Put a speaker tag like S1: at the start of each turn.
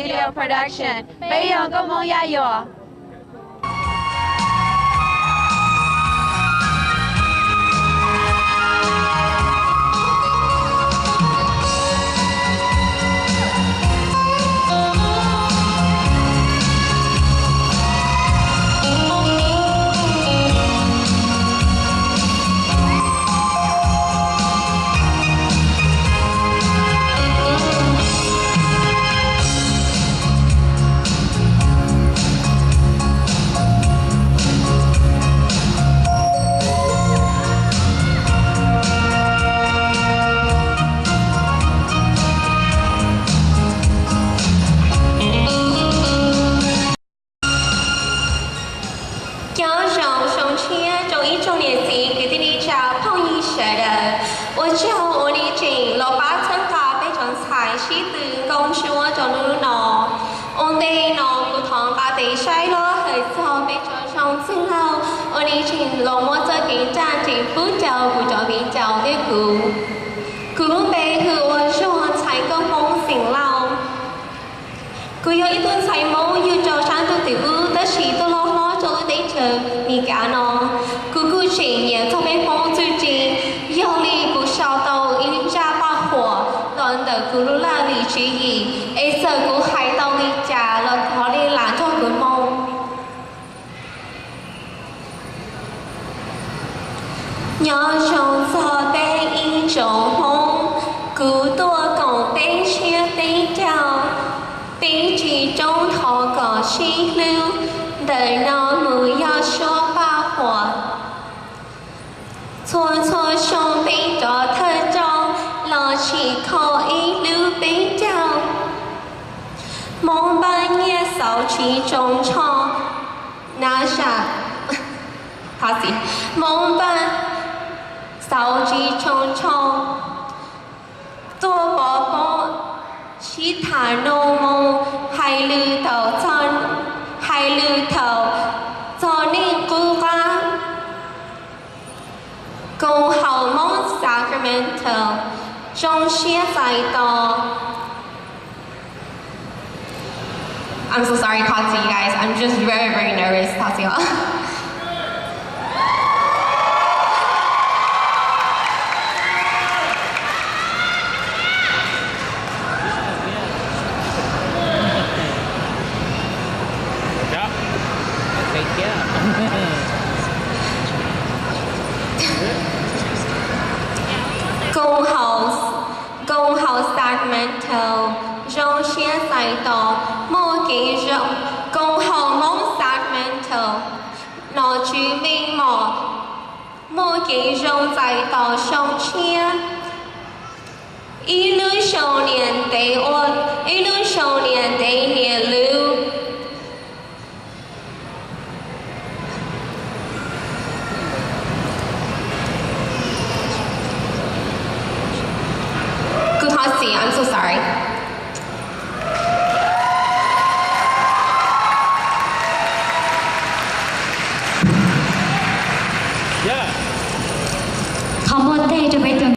S1: Video Production，培养公梦亚有。
S2: 我叫我的姐，老爸参加非常才是的公主我叫露娜，我哋喏不同大地晒咯，去做非常上之後，我的姐老母在給站政府教不着比較的古背後我說才個夢醒了，佢有一頓才夢要做山都地屋，但是都落落做了地球，你講喏，姑姐也特別風自己。有力不晓得一家把火，乱得咕噜啦里之意，一色古海到你家了，可你懒做个梦。要想做被一种梦，古多讲被切被掉，被集中头个气流，等到不要说把火。错兄被着特招，老起口一路被叫，梦半夜扫起中场，拿下，好สิ梦半扫起中场，ตัว宝宝其他弄梦，还绿头穿，还绿头，做你孤单。公好梦 Sacramento， 中学在到。I'm so sorry, Katsi, you guys. I'm just very nervous, Katsi. Công hậu Sacramento, rong xia sai tò, mô kỳ rộng, công hậu mong Sacramento, nó chú mi mò, mô kỳ rộng sai tò sông chia. Y lưu sầu niên tế ôn, y lưu sầu niên tế niên lưu. I'm so sorry.
S3: Yeah.
S4: ขอบคุณที่จะไป